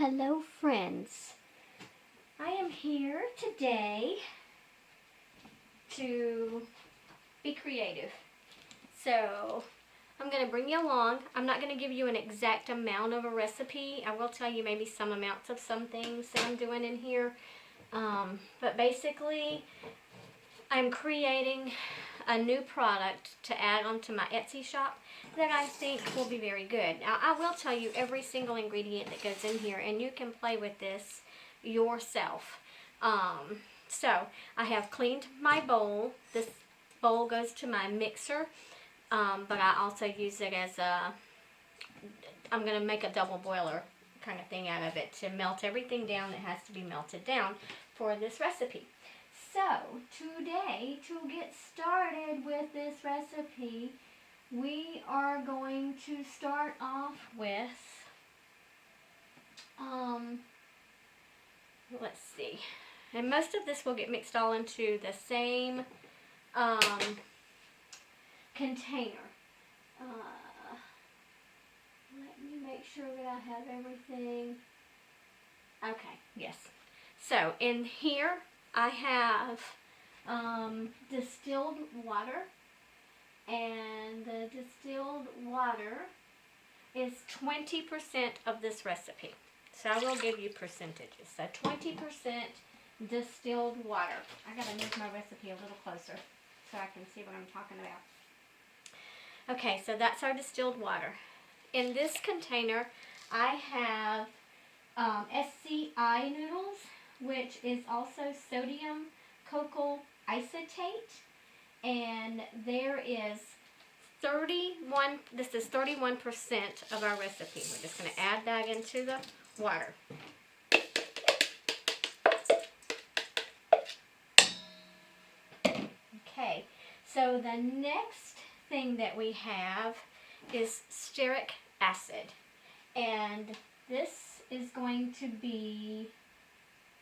Hello friends, I am here today to be creative. So I'm going to bring you along. I'm not going to give you an exact amount of a recipe. I will tell you maybe some amounts of some things that I'm doing in here. But basically I'm creating a new product to add onto my Etsy shop that I think will be very good. Now, I will tell you every single ingredient that goes in here, and you can play with this yourself. So, I have cleaned my bowl. This bowl goes to my mixer, but I also use it as I'm going to make a double boiler kind of thing out of it to melt everything down that has to be melted down for this recipe. So, today, to get started with this recipe, we are going to start off with, let's see, and most of this will get mixed all into the same container. Let me make sure that I have everything. Okay, yes. So, in here, I have distilled water, and the distilled water is 20% of this recipe. So I will give you percentages. So 20% distilled water. I gotta move my recipe a little closer so I can see what I'm talking about. Okay, so that's our distilled water. In this container, I have SCI Noodles, which is also sodium cocoa acetate, and there is 31, this is 31% of our recipe. We're just going to add that into the water. Okay, so the next thing that we have is Steric Acid, and this is going to be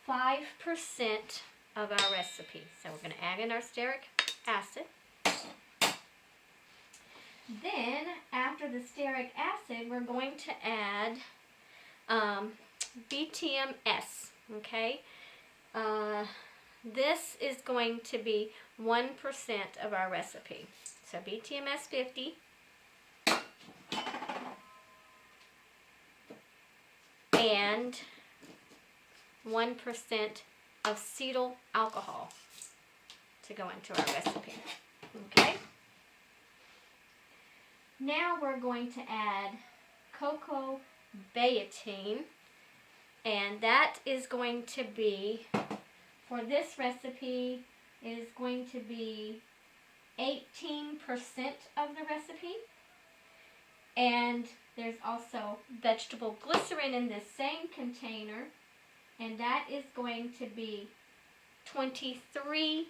5% of our recipe. So we're going to add in our Steric Acid. Then, after the Steric Acid, we're going to add Btms, okay? This is going to be 1% of our recipe. So Btms 50. And 1% of cetyl alcohol to go into our recipe. Okay? Now we're going to add Cocamidopropyl, and that is going to be, for this recipe, is going to be 18% of the recipe. And there's also vegetable glycerine in this same container, and that is going to be 22%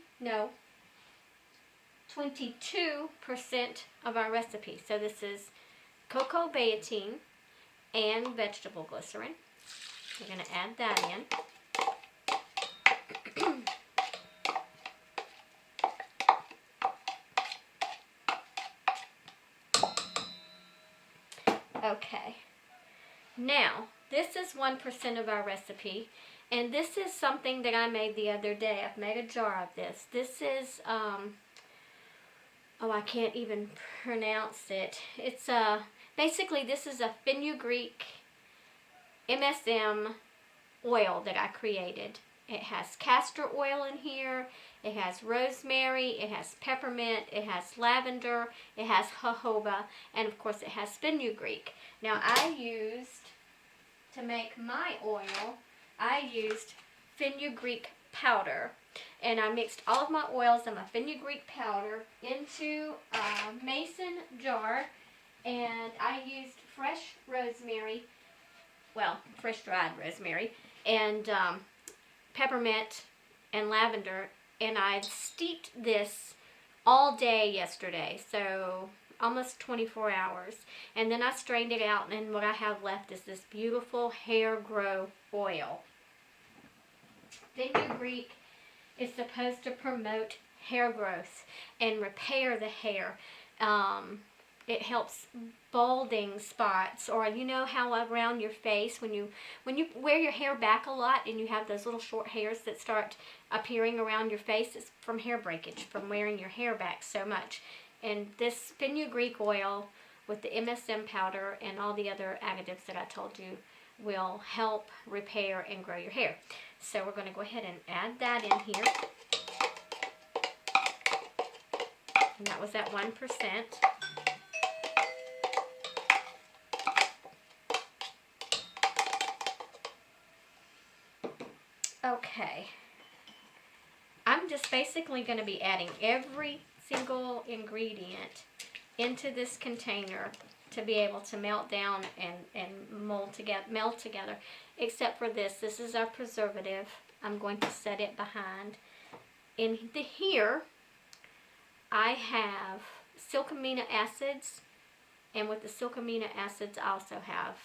of our recipe. So this is Cocamidopropyl and vegetable glycerine. We're going to add that in. Okay. Now, this is 1% of our recipe, and this is something that I made the other day. I've made a jar of this. This is, I can't even pronounce it. It's basically this is a fenugreek MSM oil that I created. It has castor oil in here, it has rosemary, it has peppermint, it has lavender, it has jojoba, and of course it has fenugreek. Now to make my oil, I used fenugreek powder, and I mixed all of my oils and my fenugreek powder into a mason jar, and I used fresh rosemary, well, fresh dried rosemary, and peppermint and lavender, and I steeped this all day yesterday, so almost 24 hours, and then I strained it out, and what I have left is this beautiful hair grow oil. Fenugreek is supposed to promote hair growth and repair the hair. it helps balding spots, or you know how around your face when you wear your hair back a lot and you have those little short hairs that start appearing around your face. It's from hair breakage, from wearing your hair back so much. And this fenugreek oil with the MSM powder and all the other additives that I told you will help repair and grow your hair. So we're going to go ahead and add that in here. And that was at 1%. Okay. I'm just basically going to be adding every single ingredient into this container to be able to melt down and melt together, except for this. This is our preservative. I'm going to set it behind. In here, I have silk amino acids, and with the silk amino acids, I also have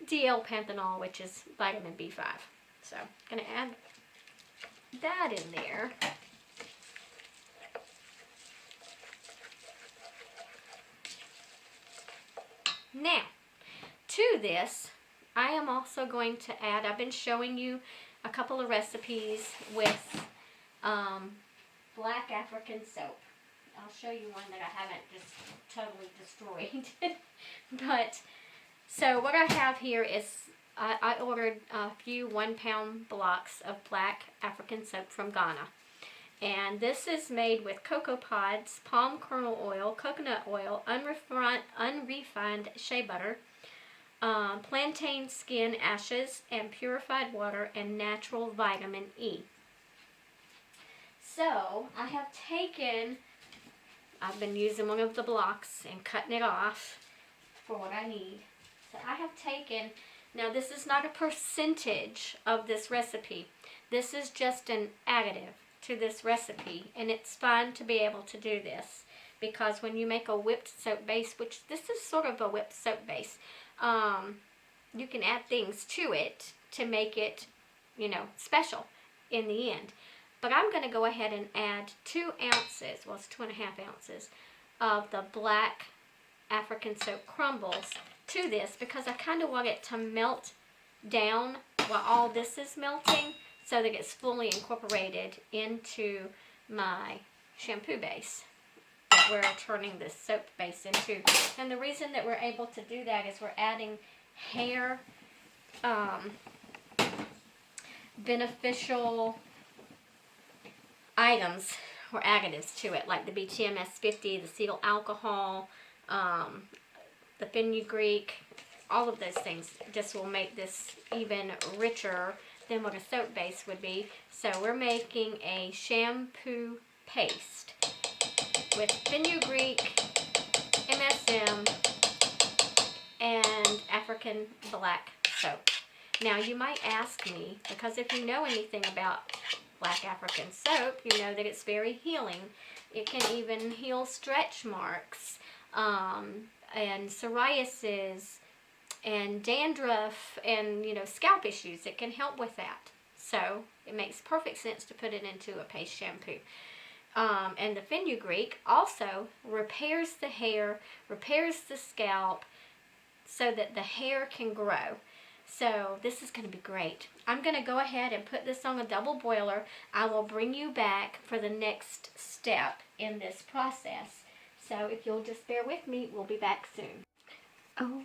DL-panthenol, which is vitamin B5. So I'm going to add that in there. Now, to this, I am also going to add, I've been showing you a couple of recipes with black African soap. I'll show you one that I haven't just totally destroyed. But, so what I have here is, I ordered a few 1-pound blocks of black African soap from Ghana. And this is made with cocoa pods, palm kernel oil, coconut oil, unrefined shea butter, plantain skin ashes, and purified water, and natural vitamin E. So, I have taken, I've been using one of the blocks and cutting it off for what I need. So I have taken, now this is not a percentage of this recipe. This is just an additive to this recipe, and it's fun to be able to do this because when you make a whipped soap base, which this is sort of a whipped soap base, you can add things to it to make it, you know, special in the end. But I'm going to go ahead and add 2 ounces, well it's 2.5 ounces, of the black African soap crumbles to this because I kind of want it to melt down while all this is melting so that it's fully incorporated into my shampoo base that we're turning this soap base into. And the reason that we're able to do that is we're adding hair beneficial items or additives to it, like the Btms 50, the Cetyl Alchol, the fenugreek, all of those things just will make this even richer than what a soap base would be. So we're making a shampoo paste with fenugreek, MSM, and African black soap. Now you might ask me, because if you know anything about black African soap, you know that it's very healing. It can even heal stretch marks, and psoriasis, and dandruff, and, you know, scalp issues. It can help with that. So it makes perfect sense to put it into a paste shampoo. And the fenugreek also repairs the hair, repairs the scalp, so that the hair can grow. So this is going to be great. I'm going to go ahead and put this on a double boiler. I will bring you back for the next step in this process. So if you'll just bear with me, we'll be back soon. Oh,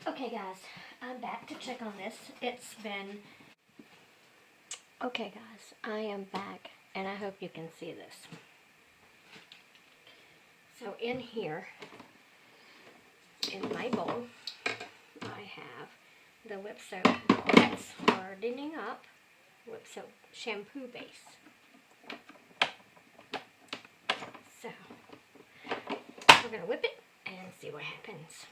okay guys, I'm back to check on this. It's been... Okay guys, I am back and I hope you can see this. So in here, in my bowl, I have the whip soap that's hardening up, whip soap shampoo base. So, we're going to whip it and see what happens.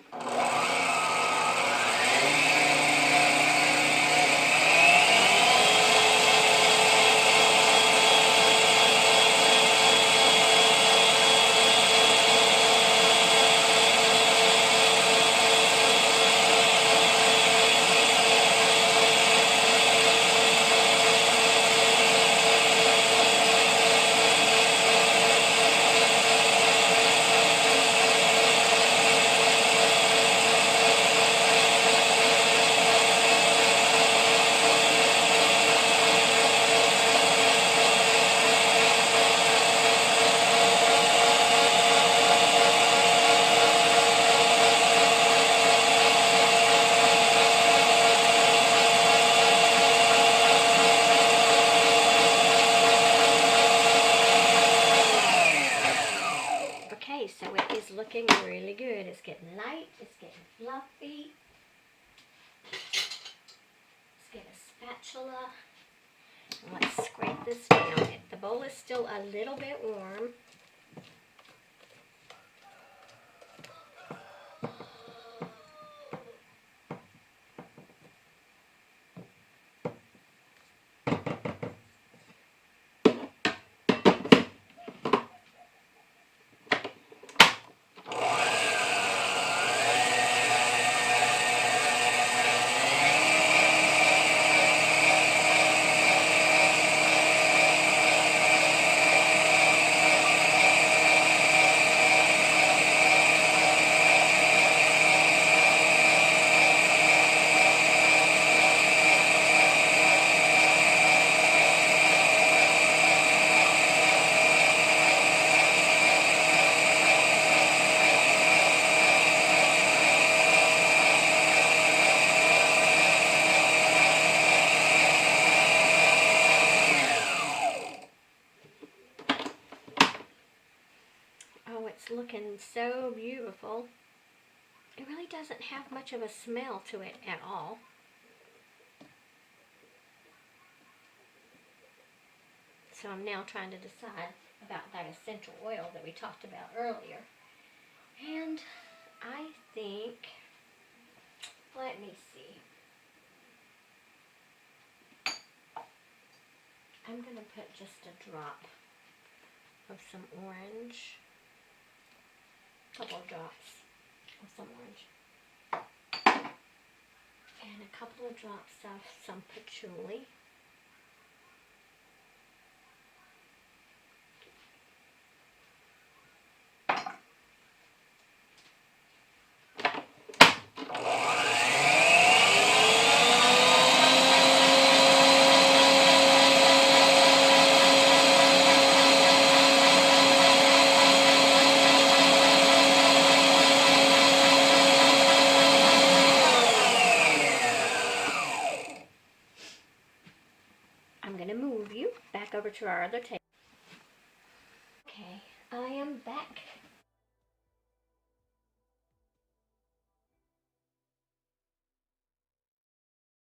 Bentonite. It's getting fluffy. Let's get a spatula. And let's scrape this down. The bowl is still a little bit warm. It's looking so beautiful. It really doesn't have much of a smell to it at all. So I'm now trying to decide about that essential oil that we talked about earlier. And I think, let me see. I'm going to put just a drop of some orange. Couple of drops of some orange and a couple of drops of some patchouli. Over to our other table. Okay, I am back